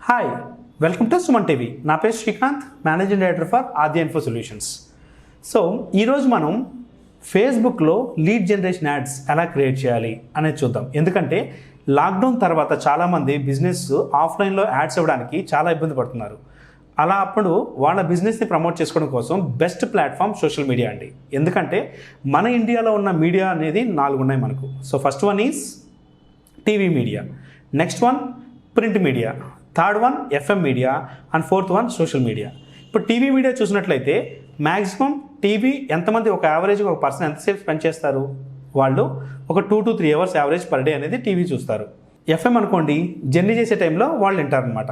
Hi welcome to SumanTV. నా పేరు Srikanth, managing director for ఆది ఇన్ఫో సొల్యూషన్స్. సో ఈరోజు మనం ఫేస్బుక్లో లీడ్ జనరేషన్ యాడ్స్ ఎలా క్రియేట్ చేయాలి అనేది చూద్దాం. ఎందుకంటే లాక్డౌన్ తర్వాత చాలామంది బిజినెస్ ఆఫ్లైన్లో యాడ్స్ ఇవ్వడానికి చాలా ఇబ్బంది పడుతున్నారు. అలా అప్పుడు వాళ్ళ బిజినెస్ని ప్రమోట్ చేసుకోవడం కోసం బెస్ట్ ప్లాట్ఫామ్ సోషల్ మీడియా అండి. ఎందుకంటే మన ఇండియాలో ఉన్న మీడియా అనేది 4 ఉన్నాయి మనకు. So first one is TV media, next one print media, third one FM media and fourth one social media. ఇప్పుడు టీవీ మీడియా చూసినట్లయితే మ్యాక్సిమం టీవీ ఎంతమంది ఒక యావరేజ్గా ఒక పర్సన్ ఎంతసేపు స్పెండ్ చేస్తారు, వాళ్ళు ఒక 2 to 3 hours average per day అనేది టీవీ చూస్తారు. FM అనుకోండి, జర్నీ చేసే టైంలో వాళ్ళు వింటారనమాట.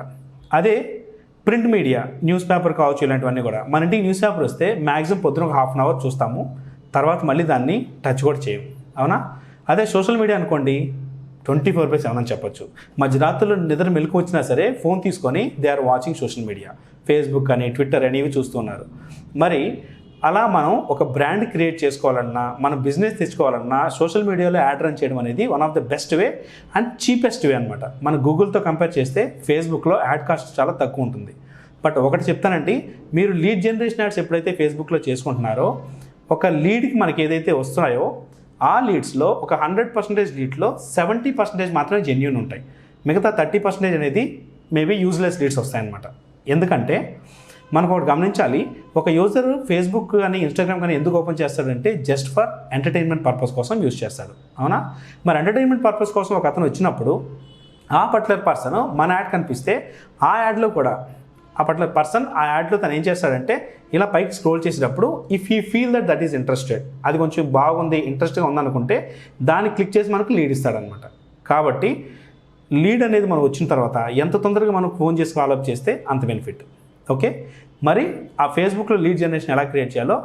అదే ప్రింట్ మీడియా, న్యూస్ పేపర్ కావచ్చు, ఇలాంటివన్నీ కూడా మన ఇంటికి న్యూస్ పేపర్ వస్తే మ్యాక్సిమం పొద్దున ఒక 1/2 hour చూస్తాము, తర్వాత మళ్ళీ దాన్ని టచ్ కూడా చేయము, అవునా? అదే సోషల్ మీడియా అనుకోండి 24/7 అని చెప్పొచ్చు. మధ్యరాత్రులు నిద్ర మెలకు వచ్చినా సరే ఫోన్ తీసుకొని they are watching social media, Facebook అని, ట్విట్టర్ అనేవి చూస్తున్నారు. మరి అలా మనం ఒక బ్రాండ్ క్రియేట్ చేసుకోవాలన్నా, మన బిజినెస్ తెచ్చుకోవాలన్నా సోషల్ మీడియాలో యాడ్ రన్ చేయడం అనేది one of the best way and cheapest వే అనమాట. మన గూగుల్తో కంపేర్ చేస్తే ఫేస్బుక్లో యాడ్ కాస్ట్ చాలా తక్కువ ఉంటుంది. బట్ ఒకటి చెప్తానండి, మీరు లీడ్ జనరేషన్ యాడ్స్ ఎప్పుడైతే ఫేస్బుక్లో చేసుకుంటున్నారో, ఒక లీడ్కి మనకి ఏదైతే వస్తున్నాయో ఆ లీడ్స్లో ఒక 100% లీడ్లో 70% మాత్రమే జెన్యూన్ ఉంటాయి. మిగతా 30% అనేది మేబీ యూజ్లెస్ లీడ్స్ వస్తాయన్నమాట. ఎందుకంటే మనకు ఒకటి గమనించాలి, ఒక యూజర్ ఫేస్బుక్ కానీ ఇన్స్టాగ్రామ్ కానీ ఎందుకు ఓపెన్ చేస్తాడంటే జస్ట్ ఫర్ ఎంటర్టైన్మెంట్ పర్పస్ కోసం యూజ్ చేస్తాడు, అవునా? మరి ఎంటర్టైన్మెంట్ పర్పస్ కోసం ఒక అతను వచ్చినప్పుడు ఆ పర్టికులర్ పర్సన్ మన యాడ్ కనిపిస్తే ఆ యాడ్లో కూడా ఆ పర్టికులర్ పర్సన్ ఆ యాడ్లో తను ఏం చేస్తాడంటే ఇలా పైకి స్క్రోల్ చేసేటప్పుడు if you feel that is interested, అది కొంచెం బాగుంది, ఇంట్రెస్ట్గా ఉందనుకుంటే దాన్ని క్లిక్ చేసి మనకు లీడ్ ఇస్తాడనమాట. కాబట్టి లీడ్ అనేది మనం వచ్చిన తర్వాత ఎంత తొందరగా మనం ఫోన్ చేసి ఫాలోఅప్ చేస్తే అంత బెనిఫిట్. ఓకే, మరి ఆ ఫేస్బుక్లో లీడ్ జనరేషన్ ఎలా క్రియేట్ చేయాలో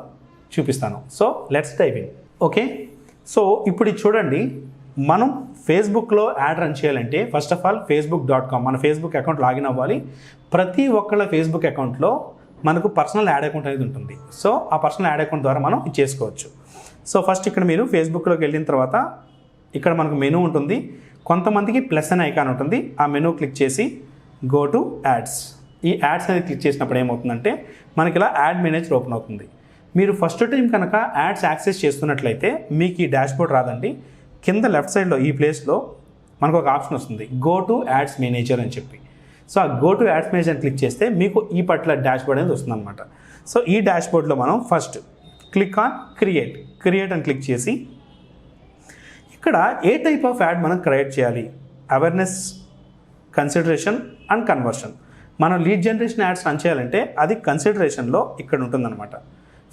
చూపిస్తాను. So let's dive in. Okay, so ఇప్పుడు ఇది చూడండి, మనం ఫేస్బుక్లో యాడ్ రన్ చేయాలంటే ఫస్ట్ ఆఫ్ ఆల్ facebook.com మన ఫేస్బుక్ అకౌంట్ లాగిన్ అవ్వాలి. ప్రతి ఒక్కళ్ళ ఫేస్బుక్ అకౌంట్లో మనకు పర్సనల్ యాడ్ అకౌంట్ అనేది ఉంటుంది. సో ఆ పర్సనల్ యాడ్ అకౌంట్ ద్వారా మనం ఇది చేసుకోవచ్చు. సో ఫస్ట్ ఇక్కడ మీరు ఫేస్బుక్లోకి వెళ్ళిన తర్వాత ఇక్కడ మనకు మెనూ ఉంటుంది. కొంతమందికి ప్లస్ అనే ఐకాన్ ఉంటుంది. ఆ మెనూ క్లిక్ చేసి గో టు యాడ్స్. ఈ యాడ్స్ అనేది క్లిక్ చేసినప్పుడు ఏమవుతుందంటే మనకి ఇలా యాడ్ మేనేజర్ ఓపెన్ అవుతుంది. మీరు ఫస్ట్ టైం కనుక యాడ్స్ యాక్సెస్ చేస్తున్నట్లయితే మీకు ఈ డాష్బోర్డ్ రాదండి. కింద లెఫ్ట్ సైడ్లో ఈ ప్లేస్లో మనకు ఒక ఆప్షన్ వస్తుంది, గో టు యాడ్స్ మేనేజర్ అని చెప్పి. సో ఆ go to ads manager click చేస్తే మీకు ఈ పర్టికులర్ డాష్బోర్డ్ అనేది వస్తుంది అనమాట. సో ఈ డాష్బోర్డ్లో మనం ఫస్ట్ క్లిక్ ఆన్ క్రియేట్ అని క్లిక్ చేసి ఇక్కడ ఏ టైప్ ఆఫ్ యాడ్ మనం క్రియేట్ చేయాలి, అవేర్నెస్, కన్సిడరేషన్ అండ్ కన్వర్షన్. మనం లీడ్ జనరేషన్ యాడ్స్ రన్ చేయాలంటే అది కన్సిడరేషన్లో ఇక్కడ ఉంటుందన్నమాట.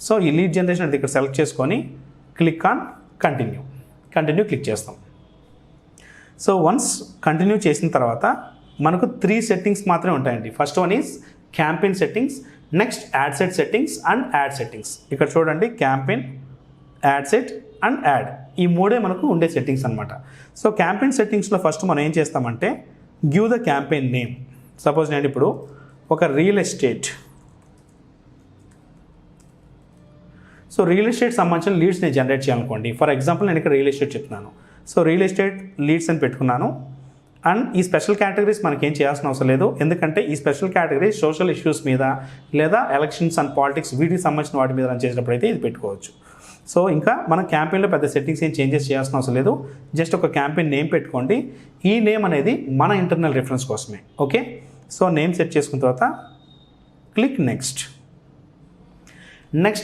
సో ఈ లీడ్ జనరేషన్ అనేది ఇక్కడ సెలెక్ట్ చేసుకొని క్లిక్ ఆన్ కంటిన్యూ క్లిక్ చేస్తాం. సో వన్స్ కంటిన్యూ చేసిన తర్వాత మనకు 3 సెట్టింగ్స్ మాత్రమే ఉంటాయండి. First one is campaign settings, next add set settings and add settings. ఇక్కడ చూడండి, campaign, add set and add, ఈ 3 మనకు ఉండే సెట్టింగ్స్ అనమాట. సో క్యాంపెయిన్ సెట్టింగ్స్లో ఫస్ట్ మనం ఏం చేస్తామంటే give the campaign name. Suppose నేను ఇప్పుడు ఒక రియల్ ఎస్టేట్ సంబంధించిన లీడ్స్ నేను జనరేట్ చేయాలనుకోండి. ఫర్ ఎగ్జాంపుల్ నేను ఇక్కడ రియల్ ఎస్టేట్ చెప్తున్నాను. సో రియల్ ఎస్టేట్ లీడ్స్ అని పెట్టుకున్నాను. అండ్ ఈ స్పెషల్ కేటగిరీస్ మనకేం చేయాల్సిన అవసరం లేదు, ఎందుకంటే ఈ స్పెషల్ కేటగిరీస్ సోషల్ ఇష్యూస్ మీద లేదా ఎలక్షన్స్ అండ్ పాలిటిక్స్ వీటికి సంబంధించిన వాటి మీద రన్ చేసినప్పుడు అయితే ఇది పెట్టుకోవచ్చు. సో ఇంకా మన క్యాంపెయిన్లో పెద్ద సెట్టింగ్స్ ఏం చేంజెస్ చేయాల్సిన అవసరం లేదు. జస్ట్ ఒక క్యాంపెయిన్ నేమ్ పెట్టుకోండి. ఈ నేమ్ అనేది మన ఇంటర్నల్ రిఫరెన్స్ కోసమే. ఓకే, సో నేమ్ సెట్ చేసుకున్న తర్వాత క్లిక్ నెక్స్ట్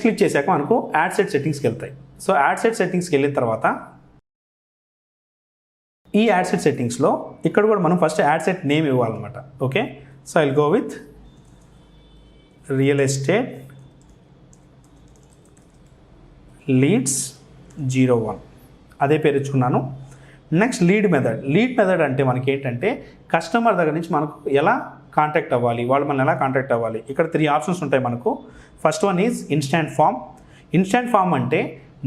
క్లిక్ చేశాక మనకు యాడ్ సెట్ సెట్టింగ్స్కి వెళ్తాయి. సో యాడ్ సెట్ సెట్టింగ్స్కి వెళ్ళిన తర్వాత ఈ యాడ్ సెట్ సెట్టింగ్స్లో ఇక్కడ కూడా మనం ఫస్ట్ యాడ్ సెట్ నేమ్ ఇవ్వాలన్నమాట. Okay, so I will go with real estate leads 01 అదే పేరు ఇచ్చుకున్నాను. నెక్స్ట్ లీడ్ మెథడ్ అంటే మనకి ఏంటంటే కస్టమర్ దగ్గర నుంచి మనకు ఎలా కాంటాక్ట్ అవ్వాలి, వాళ్ళు మనం ఎలా కాంటాక్ట్ అవ్వాలి. ఇక్కడ 3 ఆప్షన్స్ ఉంటాయి మనకు. First one is instant form అంటే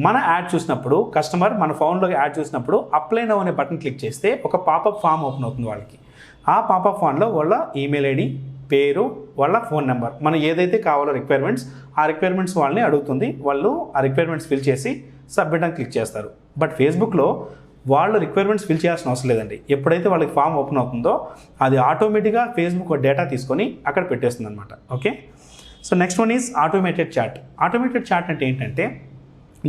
మన యాడ్ చూసినప్పుడు కస్టమర్ మన ఫోన్లో యాడ్ చూసినప్పుడు అప్లై నౌ అనే బటన్ క్లిక్ చేస్తే ఒక పాపప్ ఫామ్ ఓపెన్ అవుతుంది వాళ్ళకి. ఆ పాపప్ ఫామ్లో వాళ్ళ ఈమెయిల్ ఐడి, పేరు, వాళ్ళ ఫోన్ నెంబర్, మనం ఏదైతే కావాలో రిక్వైర్మెంట్స్, ఆ రిక్వైర్మెంట్స్ వాళ్ళని అడుగుతుంది. వాళ్ళు ఆ రిక్వైర్మెంట్స్ ఫిల్ చేసి సబ్మిట్ అని క్లిక్ చేస్తారు. బట్ ఫేస్బుక్లో వాళ్ళు రిక్వైర్మెంట్స్ ఫిల్ చేయాల్సిన అవసరం లేదండి. ఎప్పుడైతే వాళ్ళకి ఫామ్ ఓపెన్ అవుతుందో అది ఆటోమేటిక్గా ఫేస్బుక్ డేటా తీసుకొని అక్కడ పెట్టేస్తుంది అనమాట. Okay, so next one is automated chat. Automated chat అంటే ఏంటంటే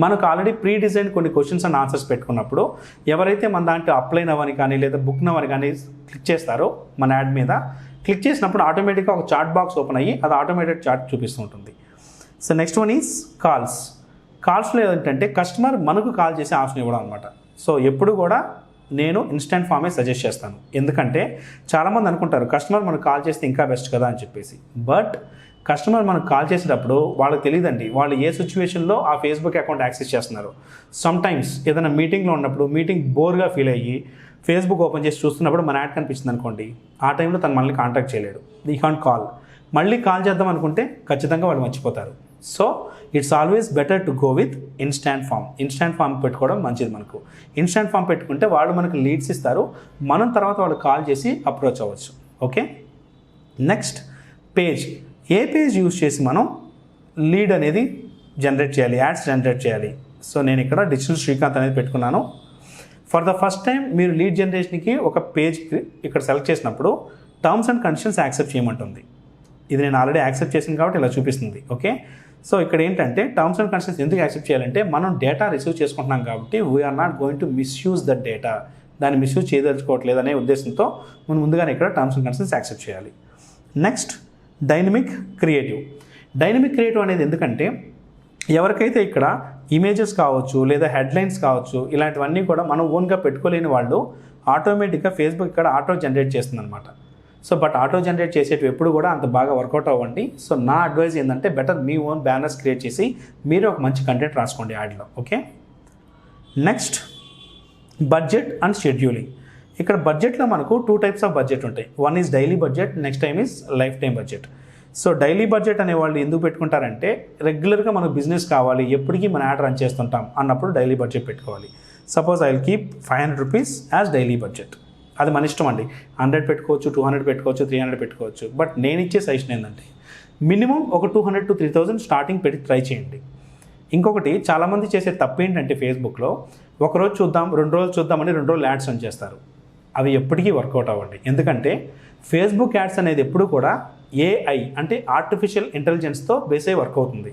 మనకు ఆల్రెడీ ప్రీ డిజైన్ కొన్ని క్వశ్చన్స్ అండ్ ఆన్సర్స్ పెట్టుకున్నప్పుడు ఎవరైతే మన దాంట్లో అప్లైన్ అవ్వని కానీ లేదా బుక్ నవ్వని కానీ క్లిక్ చేస్తారో మన యాడ్ మీద క్లిక్ చేసినప్పుడు ఆటోమేటిక్గా ఒక చాట్ బాక్స్ ఓపెన్ అయ్యి అది ఆటోమేటెడ్ చాట్ చూపిస్తూ ఉంటుంది. So next one is calls. కాల్స్లో ఏంటంటే కస్టమర్ మనకు కాల్ చేసే ఆప్షన్ ఇవ్వడం అనమాట. సో ఎప్పుడు కూడా నేను ఇన్స్టెంట్ ఫామే సజెస్ట్ చేస్తాను. ఎందుకంటే చాలామంది అనుకుంటారు కస్టమర్ మనకు కాల్ చేస్తే ఇంకా బెస్ట్ కదా అని చెప్పేసి. బట్ కస్టమర్ మనకు కాల్ చేసేటప్పుడు వాళ్ళకి తెలియదండి వాళ్ళు ఏ సిచ్యువేషన్లో ఆ ఫేస్బుక్ అకౌంట్ యాక్సెస్ చేస్తున్నారు. సమ్ టైమ్స్ ఏదైనా మీటింగ్లో ఉన్నప్పుడు మీటింగ్ బోర్గా ఫీల్ అయ్యి ఫేస్బుక్ ఓపెన్ చేసి చూస్తున్నప్పుడు మన యాడ్ కనిపిస్తుంది అనుకోండి, ఆ టైంలో తను మనల్ని కాంటాక్ట్ చేయలేడు. ఈ కాంట్ కాల్. మళ్ళీ కాల్ చేద్దాం అనుకుంటే ఖచ్చితంగా వాళ్ళు మర్చిపోతారు. So it's always better to go with instant form. Instant form పెట్టుకోవడం మంచిది. మనకు ఇన్స్టాంట్ ఫామ్ పెట్టుకుంటే వాళ్ళు మనకు లీడ్స్ ఇస్తారు, మనం తర్వాత వాళ్ళు కాల్ చేసి అప్రోచ్ అవ్వచ్చు. Okay, next page. ఏ పేజ్ యూజ్ చేసి మనం లీడ్ అనేది జనరేట్ చేయాలి, యాడ్స్ జనరేట్ చేయాలి. సో నేను ఇక్కడ డిజిటల్ శ్రీకాంత్ అనేది పెట్టుకున్నాను. ఫర్ ద ఫస్ట్ టైం మీరు లీడ్ జనరేషన్కి ఒక పేజ్ ఇక్కడ సెలెక్ట్ చేసినప్పుడు టర్మ్స్ అండ్ కండిషన్స్ యాక్సెప్ట్ చేయమంటుంది. ఇది నేను ఆల్రెడీ యాక్సెప్ట్ చేసింది కాబట్టి ఇలా చూపిస్తుంది. ఓకే, సో ఇక్కడ ఏంటంటే టర్మ్స్ అండ్ కండిషన్స్ ఎందుకు యాక్సెప్ట్ చేయాలంటే మనం డేటా రిసీవ్ చేసుకుంటున్నాం కాబట్టి we're not going to misuse the data. దాన్ని మిస్యూజ్ చేయదలుచుకోవట్లేదు అనే ఉద్దేశంతో మనం ముందుగానే ఇక్కడ టర్మ్స్ అండ్ కండిషన్స్ యాక్సెప్ట్ చేయాలి. Next dynamic creative. Dynamic creative అనేది ఎందుకంటే ఎవరికైతే ఇక్కడ ఇమేజెస్ కావచ్చు లేదా హెడ్లైన్స్ కావచ్చు ఇలాంటివన్నీ కూడా మనం ఓన్గా పెట్టుకోలేని వాళ్ళు ఆటోమేటిక్గా ఫేస్బుక్ ఇక్కడ ఆటో జనరేట్ చేస్తుంది అనమాట. సో బట్ ఆటో జనరేట్ చేసేటివి ఎప్పుడు కూడా అంత బాగా వర్కౌట్ అవ్వండి. సో నా అడ్వైజ్ ఏంటంటే బెటర్ మీ ఓన్ బ్యానర్స్ క్రియేట్ చేసి మీరు ఒక మంచి కంటెంట్ రాసుకోండి యాడ్లో. Okay, next budget and scheduling. ఇక్కడ బడ్జెట్లో మనకు 2 టైప్స్ ఆఫ్ బడ్జెట్ ఉంటాయి. One is daily budget, next time is life time budget. So daily budget అనే వాళ్ళు ఎందుకు పెట్టుకుంటారంటే రెగ్యులర్గా మనకు బిజినెస్ కావాలి, ఎప్పటికీ మన యాడ్ రన్ చేస్తుంటాం అన్నప్పుడు డైలీ బడ్జెట్ పెట్టుకోవాలి. Suppose I will keep 500 rupees as daily budget. అది మన ఇష్టం అండి. 100 పెట్టుకోవచ్చు, 200 పెట్టుకోవచ్చు, 300 పెట్టుకోవచ్చు. బట్ నేను ఇచ్చే సజెషన్ ఏంటంటే మినిమం ఒక 200 to 3000 స్టార్టింగ్ పెట్టి ట్రై చేయండి. ఇంకొకటి చాలామంది చేసే తప్పు ఏంటంటే ఫేస్బుక్లో ఒకరోజు చూద్దాం, 2 రోజులు చూద్దామని 2 రోజులు యాడ్స్ రన్ చేస్తారు. అవి ఎప్పటికీ వర్కౌట్ అవ్వండి. ఎందుకంటే ఫేస్బుక్ యాడ్స్ అనేది ఎప్పుడు కూడా ఏఐ అంటే ఆర్టిఫిషియల్ ఇంటెలిజెన్స్తో బేస్ అయ్యి వర్క్ అవుతుంది.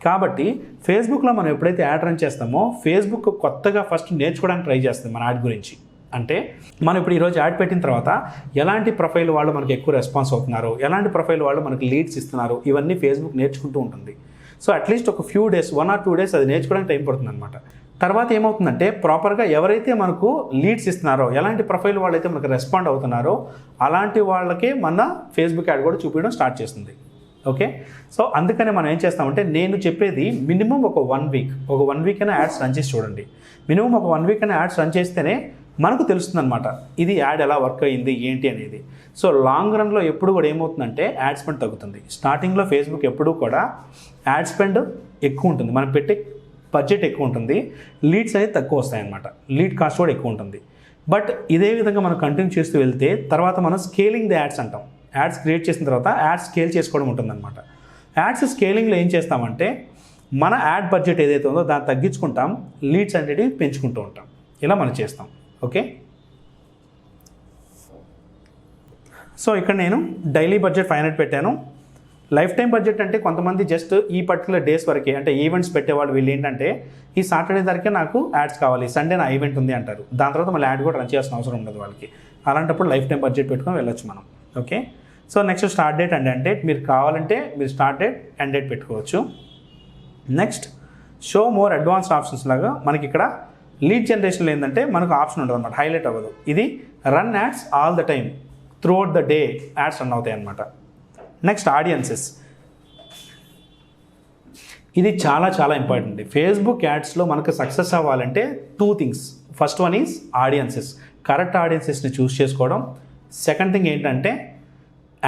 కాబట్టి ఫేస్బుక్లో మనం ఎప్పుడైతే యాడ్ రన్ చేస్తామో ఫేస్బుక్ కొత్తగా ఫస్ట్ నేర్చుకోవడానికి ట్రై చేస్తుంది మన యాడ్ గురించి. అంటే మనం ఇప్పుడు ఈరోజు యాడ్ పెట్టిన తర్వాత ఎలాంటి ప్రొఫైల్ వాళ్ళు మనకి ఎక్కువ రెస్పాన్స్ అవుతున్నారు, ఎలాంటి ప్రొఫైల్ వాళ్ళు మనకి లీడ్స్ ఇస్తున్నారు, ఇవన్నీ ఫేస్బుక్ నేర్చుకుంటూ ఉంటుంది. సో అట్లీస్ట్ ఒక ఫ్యూ డేస్ 1 or 2 days అది నేర్చుకోవడానికి టైం పడుతుంది అనమాట. తర్వాత ఏమవుతుందంటే ప్రాపర్గా ఎవరైతే మనకు లీడ్స్ ఇస్తున్నారో, ఎలాంటి ప్రొఫైల్ వాళ్ళైతే మనకు రెస్పాండ్ అవుతున్నారో అలాంటి వాళ్ళకే మన ఫేస్బుక్ యాడ్ కూడా చూపించడం స్టార్ట్ చేస్తుంది. ఓకే, సో అందుకనే మనం ఏం చేస్తామంటే నేను చెప్పేది మినిమం ఒక 1 week అయినా యాడ్స్ రన్ చేసి చూడండి. మినిమం ఒక 1 week అయినా యాడ్స్ రన్ చేస్తేనే మనకు తెలుస్తుంది అనమాట ఇది యాడ్ ఎలా వర్క్ అయ్యింది ఏంటి అనేది. సో లాంగ్ రన్లో ఎప్పుడు కూడా ఏమవుతుందంటే యాడ్ స్పెండ్ తగ్గుతుంది. స్టార్టింగ్లో ఫేస్బుక్ ఎప్పుడు కూడా యాడ్ స్పెండ్ ఎక్కువ ఉంటుంది, మనం పెట్టే బడ్జెట్ ఎక్కువ ఉంటుంది, లీడ్స్ అనేది తక్కువ వస్తాయన్నమాట, లీడ్ కాస్ట్ కూడా ఎక్కువ ఉంటుంది. బట్ ఇదే విధంగా మనం కంటిన్యూ చేస్తూ వెళ్తే తర్వాత మనం స్కేలింగ్ ది యాడ్స్ అంటాం. యాడ్స్ క్రియేట్ చేసిన తర్వాత యాడ్స్ స్కేల్ చేసుకోవడం ఉంటుందన్నమాట. యాడ్స్ స్కేలింగ్లో ఏం చేస్తామంటే మన యాడ్ బడ్జెట్ ఏదైతే ఉందో దాన్ని తగ్గించుకుంటాం, లీడ్స్ అనేటివి పెంచుకుంటూ ఉంటాం. ఇలా మనం చేస్తాం. ఓకే, సో ఇక్కడ నేను డైలీ బడ్జెట్ 500 పెట్టాను. లైఫ్ టైం బడ్జెట్ అంటే కొంతమంది జస్ట్ ఈ పర్టికులర్ డేస్ వరకే, అంటే ఈవెంట్స్ పెట్టేవాళ్ళు వీళ్ళు ఏంటంటే ఈ సాటర్డే వరకే నాకు యాడ్స్ కావాలి, సండే నా ఈవెంట్ ఉంది అంటారు. దాని తర్వాత మళ్ళీ యాడ్ కూడా రన్ చేయాల్సిన అవసరం ఉండదు వాళ్ళకి. అలాంటప్పుడు లైఫ్ టైం బడ్జెట్ పెట్టుకొని వెళ్ళొచ్చు మనం. Okay, so next start date and end date. మీరు కావాలంటే మీరు స్టార్ట్ డేట్ ఎండ్ డేట్ పెట్టుకోవచ్చు. Next show more advanced options లాగా మనకి ఇక్కడ లీడ్ జనరేషన్లో ఏంటంటే మనకు ఆప్షన్ ఉండదు అనమాట, హైలైట్ అవ్వదు. ఇది run ads all the time throughout the day ads run అవుతాయి అనమాట. Next audiences. ఇది చాలా చాలా ఇంపార్టెంట్. ఫేస్బుక్ యాడ్స్లో మనకు సక్సెస్ అవ్వాలంటే 2 things. First one is audiences, correct ఆడియన్సెస్ని చూస్ చేసుకోవడం. సెకండ్ థింగ్ ఏంటంటే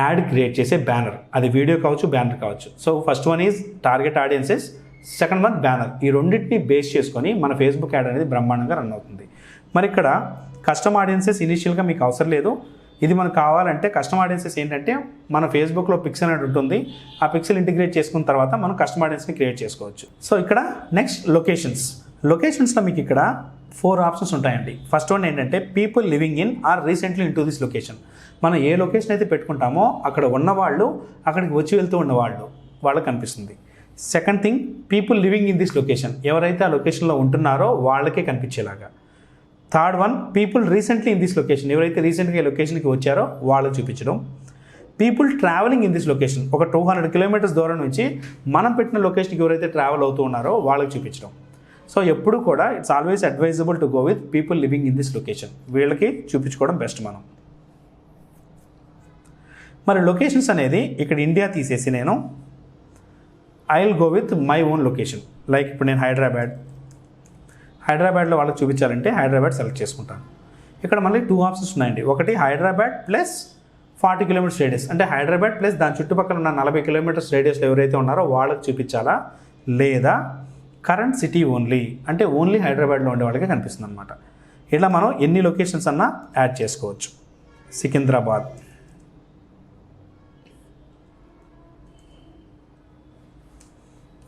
యాడ్ క్రియేట్ చేసే బ్యానర్, అది వీడియో కావచ్చు బ్యానర్ కావచ్చు. So first one is target audiences, second one banner. ఈ రెండింటిని బేస్ చేసుకొని మన ఫేస్బుక్ యాడ్ అనేది బ్రహ్మాండంగా రన్ అవుతుంది. మరి ఇక్కడ కస్టమ్ ఆడియన్సెస్ ఇనిషియల్గా మీకు అవసరం లేదు. ఇది మనకు కావాలంటే కస్టమ్ ఆడియన్సెస్ ఏంటంటే మన ఫేస్బుక్లో పిక్సెల్ అనేది ఉంటుంది, ఆ పిక్సెల్ ఇంటిగ్రేట్ చేసుకున్న తర్వాత మనం కస్టమ్ ఆడియన్స్ని క్రియేట్ చేసుకోవచ్చు. సో ఇక్కడ నెక్స్ట్ లొకేషన్స్. లొకేషన్స్లో మీకు ఇక్కడ 4 ఆప్షన్స్ ఉంటాయండి. ఫస్ట్ వన్ ఏంటంటే people living in or recently in to this location. మనం ఏ లొకేషన్ అయితే పెట్టుకుంటామో అక్కడ ఉన్నవాళ్ళు, అక్కడికి వచ్చి వెళ్తూ ఉన్నవాళ్ళు, వాళ్ళకి కనిపిస్తుంది. Second thing, people living in this location, ఎవరైతే ఆ లొకేషన్లో ఉంటున్నారో వాళ్ళకే కనిపించేలాగా. Third one, people recently in this location, ఎవరైతే రీసెంట్గా ఈ లొకేషన్కి వచ్చారో వాళ్ళకి చూపించడం. People travelling in this location, ఒక 200 కిలోమీటర్స్ దూరం నుంచి మనం పెట్టిన లొకేషన్కి ఎవరైతే ట్రావెల్ అవుతూ ఉన్నారో వాళ్ళకి చూపించడం. సో ఎప్పుడు కూడా it's always advisable to go with people living in this location, వీళ్ళకి చూపించుకోవడం బెస్ట్ మనం. మరి లొకేషన్స్ అనేది ఇక్కడ ఇండియా తీసేసి నేను I will go with my own location. Like ఇప్పుడు నేను హైదరాబాద్లో వాళ్ళకి చూపించాలంటే హైదరాబాద్ సెలెక్ట్ చేసుకుంటాను. ఇక్కడ మళ్ళీ 2 ఆప్షన్స్ ఉన్నాయండి. ఒకటి హైదరాబాద్ ప్లస్ 40 కిలోమీటర్స్ రేడియస్, అంటే హైదరాబాద్ ప్లస్ దాని చుట్టుపక్కల ఉన్న 40 కిలోమీటర్స్ రేడియస్లో ఎవరైతే ఉన్నారో వాళ్ళకి చూపించాలా, లేదా కరెంట్ సిటీ ఓన్లీ, అంటే ఓన్లీ హైదరాబాద్లో ఉండే వాళ్ళకి కనిపిస్తుంది అనమాట. ఇలా మనం ఎన్ని లొకేషన్స్ అన్నా యాడ్ చేసుకోవచ్చు. సికింద్రాబాద్,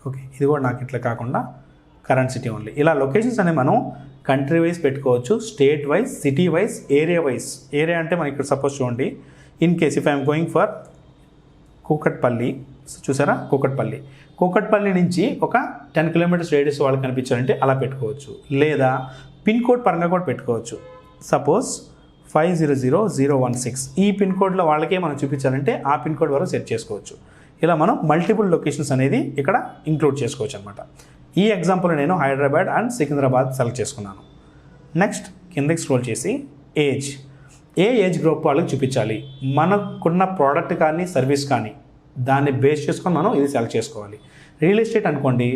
ఓకే, ఇది కూడా నాకు ఇట్లా కాకుండా కరెంట్ సిటీ ఓన్లీ. ఇలా లొకేషన్స్ అనేవి మనం కంట్రీ వైజ్ పెట్టుకోవచ్చు, state wise, city wise, area wise. Area అంటే మనకి ఇక్కడ సపోజ్ చూడండి, in case if I'm going for Kukatpally, చూసారా కూకట్పల్లి నుంచి ఒక 10 కిలోమీటర్స్ రేడియస్ వాళ్ళకి కనిపించాలంటే అలా పెట్టుకోవచ్చు. లేదా పిన్ కోడ్ పరంగా కూడా పెట్టుకోవచ్చు. సపోజ్ 500016, ఈ పిన్ కోడ్లో వాళ్ళకే మనం చూపించాలంటే ఆ పిన్ కోడ్ వరకు సెట్ చేసుకోవచ్చు. ఇలా మనం మల్టిపుల్ లొకేషన్స్ అనేది ఇక్కడ ఇంక్లూడ్ చేసుకోవచ్చు అనమాట. ఈ ఎగ్జాంపుల్ నేను హైదరాబాద్ అండ్ సికింద్రాబాద్ సెలెక్ట్ చేసుకున్నాను. నెక్స్ట్ కిందకి స్క్రోల్ చేసి ఏ ఏజ్ గ్రూప్ వాళ్ళకి చూపించాలి, మనకున్న ప్రోడక్ట్ కానీ సర్వీస్ కానీ దాన్ని బేస్ చేసుకొని మనం ఇది సెలెక్ట్ చేసుకోవాలి. రియల్ ఎస్టేట్ అనుకోండి,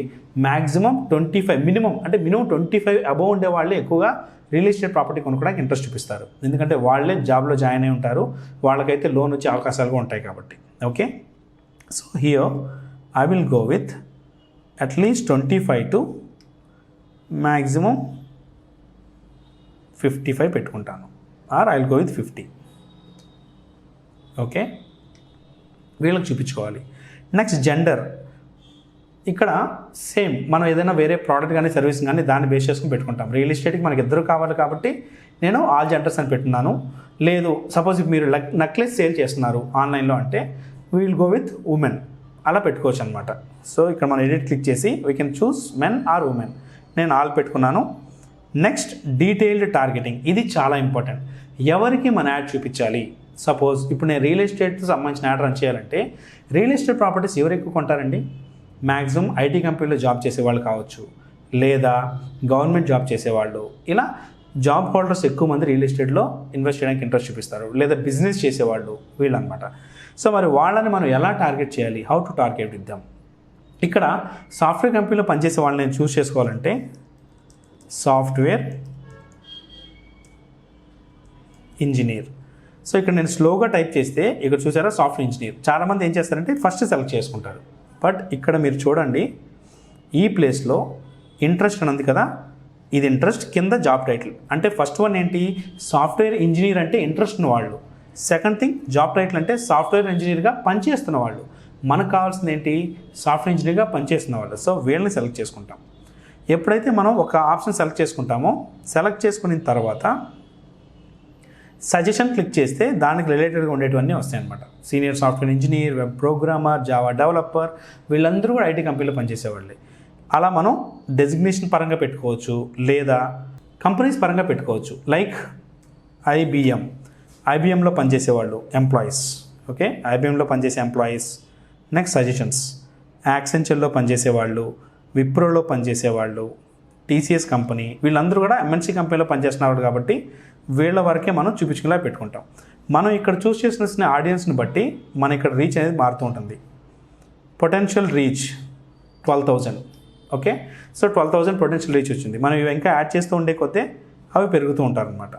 మ్యాక్సిమం 25, మినిమం 25 అబోవ్ ఉండే వాళ్ళే ఎక్కువగా రియల్ ఎస్టేట్ ప్రాపర్టీ కొనుక్కోవడానికి ఇంట్రెస్ట్ చూపిస్తారు. ఎందుకంటే వాళ్ళే జాబ్లో జాయిన్ అయి ఉంటారు, వాళ్ళకైతే లోన్ వచ్చే అవకాశాలు కూడా ఉంటాయి కాబట్టి. Okay, so here I will go with at least 25 to maximum 55 పెట్టుకుంటాను, or I will go with 50. Okay, వీళ్ళకి చూపించుకోవాలి. నెక్స్ట్ జెండర్, ఇక్కడ సేమ్ మనం ఏదైనా వేరే ప్రోడక్ట్ కానీ సర్వీస్ కానీ దాన్ని బేస్ చేసుకుని పెట్టుకుంటాం. రియల్ ఎస్టేట్కి మనకి ఇద్దరు కావాలి కాబట్టి నేను ఆల్ జెండర్స్ అని పెట్టున్నాను. లేదు సపోజ్ మీరు నెక్లెస్ సేల్ చేస్తున్నారు ఆన్లైన్లో అంటే we will go with women, అలా పెట్టుకోవచ్చు అనమాట. సో ఇక్కడ మనం ఎడిట్ క్లిక్ చేసి we can choose men or women, నేను ఆల్ పెట్టుకున్నాను. నెక్స్ట్ డీటెయిల్డ్ టార్గెటింగ్, ఇది చాలా ఇంపార్టెంట్. ఎవరికి మన యాడ్ చూపించాలి? సపోజ్ ఇప్పుడు నేను రియల్ ఎస్టేట్కి సంబంధించిన యాడ్ రన్ చేయాలంటే రియల్ ఎస్టేట్ ప్రాపర్టీస్ ఎవరు ఎక్కువ కొంటారండి? మ్యాక్సిమం ఐటీ కంపెనీలో జాబ్ చేసేవాళ్ళు కావచ్చు, లేదా గవర్నమెంట్ జాబ్ చేసేవాళ్ళు, ఇలా జాబ్ హోల్డర్స్ ఎక్కువ మంది రియల్ ఎస్టేట్లో ఇన్వెస్ట్ చేయడానికి ఇంట్రెస్ట్ చూపిస్తారు, లేదా బిజినెస్ చేసేవాళ్ళు వీళ్ళు అనమాట. సో మరి వాళ్ళని మనం ఎలా టార్గెట్ చేయాలి? హౌ టు టార్గెట్ ఇద్దాం? ఇక్కడ సాఫ్ట్వేర్ కంపెనీలో పనిచేసే వాళ్ళని నేను చూస్ చేసుకోవాలంటే సాఫ్ట్వేర్ ఇంజనీర్. సో ఇక్కడ నేను స్లోగా టైప్ చేస్తే ఇక్కడ చూసారా సాఫ్ట్వేర్ ఇంజనీర్. చాలామంది ఏం చేస్తారంటే ఫస్ట్ సెలెక్ట్ చేసుకుంటారు, బట్ ఇక్కడ మీరు చూడండి ఈ ప్లేస్లో ఇంట్రెస్ట్ అని ఉంది కదా, ఇది ఇంట్రెస్ట్ కింద జాబ్ టైటిల్. అంటే ఫస్ట్ వన్ ఏంటి, సాఫ్ట్వేర్ ఇంజనీర్ అంటే ఇంట్రెస్ట్ ఉన్న వాళ్ళు. సెకండ్ థింగ్ జాబ్ టైటిల్ అంటే సాఫ్ట్వేర్ ఇంజనీర్గా పనిచేస్తున్న వాళ్ళు. మనకు కావాల్సింది ఏంటి, సాఫ్ట్వేర్ ఇంజనీర్గా పనిచేస్తున్న వాళ్ళు. సో వీళ్ళని సెలెక్ట్ చేసుకుంటాం. ఎప్పుడైతే మనం ఒక ఆప్షన్ సెలెక్ట్ చేసుకుంటామో, సెలెక్ట్ చేసుకున్న తర్వాత సజెషన్ క్లిక్ చేస్తే దానికి రిలేటెడ్గా ఉండేటివన్నీ వస్తాయన్నమాట. Senior software engineer, web programmer, Java developer, వీళ్ళందరూ కూడా ఐటీ కంపెనీలో పనిచేసేవాళ్ళే. అలా మనం డెసిగ్నేషన్ పరంగా పెట్టుకోవచ్చు, లేదా కంపెనీస్ పరంగా పెట్టుకోవచ్చు. లైక్ ఐబిఎంలో పనిచేసేవాళ్ళు ఎంప్లాయీస్. ఓకే, ఐబిఎంలో పనిచేసే ఎంప్లాయీస్. నెక్స్ట్ సజెషన్స్, యాక్సెంచర్లో పనిచేసేవాళ్ళు, విప్రోలో పనిచేసేవాళ్ళు, టీసీఎస్ కంపెనీ, వీళ్ళందరూ కూడా ఎంఎన్సీ కంపెనీలో పనిచేస్తున్నారు కాబట్టి వీళ్ళ వరకే మనం చూపించుకునేలా పెట్టుకుంటాం. మనం ఇక్కడ చూస్ చేసిన ఆడియన్స్ని బట్టి మన ఇక్కడ రీచ్ అనేది మారుతూ ఉంటుంది. Potential reach 12,000. Okay, so 12,000 potential reach వచ్చింది. మనం ఇవి ఇంకా యాడ్ చేస్తూ ఉండే కొద్దే అవి పెరుగుతూ ఉంటారనమాట.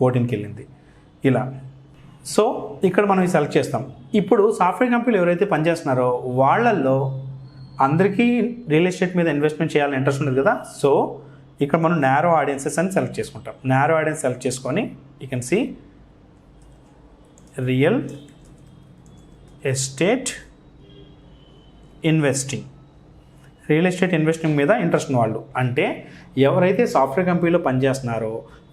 14కి వెళ్ళింది ఇలా. సో ఇక్కడ మనం సెలెక్ట్ చేస్తాం. ఇప్పుడు సాఫ్ట్వేర్ కంపెనీలు ఎవరైతే పనిచేస్తున్నారో వాళ్ళల్లో అందరికీ రియల్ ఎస్టేట్ మీద ఇన్వెస్ట్మెంట్ చేయాలని ఇంట్రెస్ట్ ఉంది కదా. సో ఇక్కడ మనం నారో ఆడియన్సెస్ అని సెలెక్ట్ చేసుకుంటాం. నారో ఆడియన్స్ సెలెక్ట్ చేసుకొని you can see real estate investing. Real estate investing మీద ఇంట్రెస్ట్ ఉన్న వాళ్ళు, అంటే ఎవరైతే సాఫ్ట్వేర్ కంపెనీలో పనిచేస్తున్నారో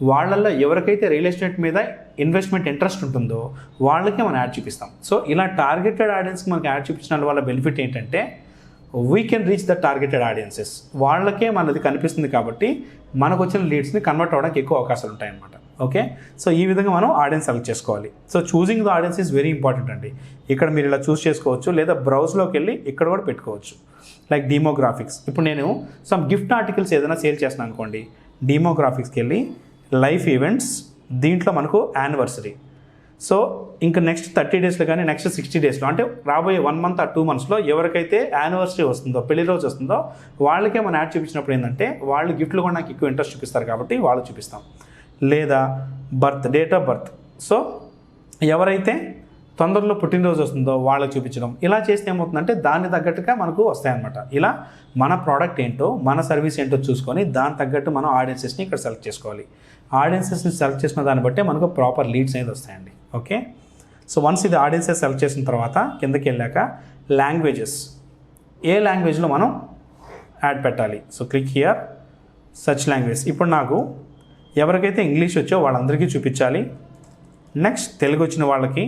వాళ్ళల్లో ఎవరికైతే రియల్ ఎస్టేట్ మీద ఇన్వెస్ట్మెంట్ ఇంట్రెస్ట్ ఉంటుందో వాళ్ళకే మనం యాడ్ చూపిస్తాం. సో ఇలా టార్గెటెడ్ ఆడియన్స్కి మనకి యాడ్ చూపించడం వల్ల బెనిఫిట్ ఏంటంటే we can reach the targeted audiences. వాళ్ళకే మనది కనిపిస్తుంది కాబట్టి మనకు వచ్చిన లీడ్స్ని కన్వర్ట్ అవ్వడానికి ఎక్కువ అవకాశాలు ఉంటాయన్నమాట. ఓకే, సో ఈ విధంగా మనం ఆడియన్స్ సెలెక్ట్ చేసుకోవాలి. So choosing the audience is very important అండి. ఇక్కడ మీరు ఇలా చూస్ చేసుకోవచ్చు, లేదా బ్రౌజ్లోకి వెళ్ళి ఇక్కడ కూడా పెట్టుకోవచ్చు. లైక్ డీమోగ్రాఫిక్స్. ఇప్పుడు నేను సమ్ గిఫ్ట్ ఆర్టికల్స్ ఏదైనా సేల్ చేస్తున్నాను అనుకోండి, డీమోగ్రాఫిక్స్కి వెళ్ళి లైఫ్ ఈవెంట్స్, దీంట్లో మనకు యానివర్సరీ. సో ఇంకా నెక్స్ట్ 30 డేస్లో కానీ నెక్స్ట్ 60 డేస్లో, అంటే రాబోయే 1 మంత్ ఆ 2 మంత్స్లో ఎవరికైతే యానివర్సరీ వస్తుందో, పెళ్లి రోజు వస్తుందో వాళ్ళకే మనం యాడ్ చూపించినప్పుడు ఏంటంటే వాళ్ళు గిఫ్ట్లు కూడా నాకు ఎక్కువ ఇంట్రెస్ట్ చూపిస్తారు కాబట్టి వాళ్ళు చూపిస్తాం. లేదా డేట్ ఆఫ్ బర్త్. సో ఎవరైతే తొందరలో పుట్టినరోజు వస్తుందో వాళ్ళకి చూపించడం. ఇలా చేస్తే ఏమవుతుందంటే దాన్ని తగ్గట్టుగా మనకు వస్తాయన్నమాట. ఇలా మన ప్రోడక్ట్ ఏంటో, మన సర్వీస్ ఏంటో చూసుకొని దాని తగ్గట్టు మనం ఆడియన్సెస్ని ఇక్కడ సెలెక్ట్ చేసుకోవాలి. ఆడియన్సెస్ని సెలెక్ట్ చేసిన దాన్ని బట్టే మనకు ప్రాపర్ లీడ్స్ అనేది వస్తాయండి. ఓకే, సో వన్స్ ఇది ఆడియన్సెస్ సెలెక్ట్ చేసిన తర్వాత కిందకి వెళ్ళాక లాంగ్వేజెస్, ఏ లాంగ్వేజ్లో మనం యాడ్ పెట్టాలి. So click here, search language. ఇప్పుడు నాకు ఎవరికైతే ఇంగ్లీష్ వచ్చో వాళ్ళందరికీ చూపించాలి, నెక్స్ట్ తెలుగు వచ్చిన వాళ్ళకి,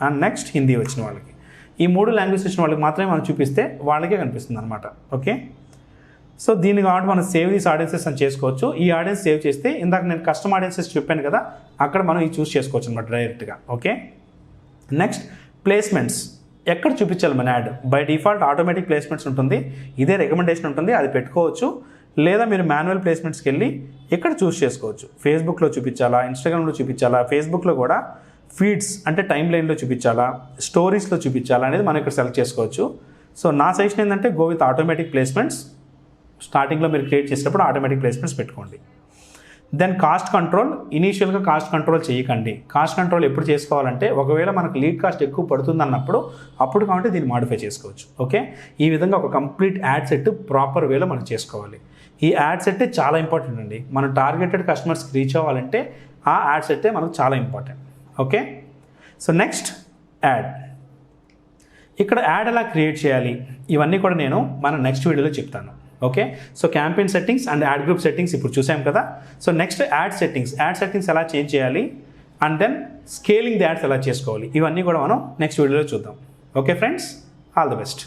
అండ్ నెక్స్ట్ హిందీ వచ్చిన వాళ్ళకి. ఈ 3 లాంగ్వేజ్ వచ్చిన వాళ్ళకి మాత్రమే మనం చూపిస్తే వాళ్ళకే కనిపిస్తుంది అనమాట. ఓకే, సో దీన్ని కాబట్టి మనం సేవ్ దీస్ ఆడియన్సెస్ అని చేసుకోవచ్చు. ఈ ఆడియన్స్ సేవ్ చేస్తే ఇందాక నేను కస్టమ్ ఆడియన్సెస్ చెప్పాను కదా, అక్కడ మనం ఇది చూస్ చేసుకోవచ్చు అనమాట డైరెక్ట్గా. Okay, next placements. ఎక్కడ చూపించాలి మన add? By default automatic placements ఉంటుంది, ఇదే రికమెండేషన్ ఉంటుంది, అది పెట్టుకోవచ్చు. లేదా మీరు మాన్యువల్ ప్లేస్మెంట్స్కి వెళ్ళి ఇక్కడ చూస్ చేసుకోవచ్చు. ఫేస్బుక్లో చూపించాలా, ఇన్స్టాగ్రామ్లో చూపించాలా, ఫేస్బుక్లో కూడా ఫీడ్స్ అంటే టైం లైన్లో చూపించాలా, స్టోరీస్లో చూపించాలా అనేది మనం ఇక్కడ సెలెక్ట్ చేసుకోవచ్చు. సో నా సజెషన్ ఏంటంటే గో విత్ ఆటోమేటిక్ ప్లేస్మెంట్స్. స్టార్టింగ్లో మీరు క్రియేట్ చేసేటప్పుడు ఆటోమేటిక్ ప్లేస్మెంట్స్ పెట్టుకోండి. Then cost control. ఇనీషియల్గా కాస్ట్ కంట్రోల్ చేయకండి. కాస్ట్ కంట్రోల్ ఎప్పుడు చేసుకోవాలంటే ఒకవేళ మనకు లీడ్ కాస్ట్ ఎక్కువ పడుతుంది అన్నప్పుడు, అప్పుడు కాబట్టి దీన్ని మాడిఫై చేసుకోవచ్చు. ఓకే, ఈ విధంగా ఒక కంప్లీట్ యాడ్ సెట్ ప్రాపర్ వేలో మనం చేసుకోవాలి. ఈ యాడ్ సెట్టే చాలా ఇంపార్టెంట్ అండి. మనం టార్గెటెడ్ కస్టమర్స్కి రీచ్ అవ్వాలంటే ఆ యాడ్ సెట్టే మనకు చాలా important. Okay, so next ad. ఇక్కడ యాడ్ ఎలా క్రియేట్ చేయాలి ఇవన్నీ కూడా నేను మన నెక్స్ట్ వీడియోలో చెప్తాను. Okay, so campaign settings and ad group settings ఇప్పుడు చూసాం కదా. సో నెక్స్ట్ యాడ్ సెట్టింగ్స్ ఎలా చేంజ్ చేయాలి, and then scaling the ads ఎలా చేసుకోవాలి, ఇవన్నీ కూడా మనం నెక్స్ట్ వీడియోలో చూద్దాం. Okay friends, all the best.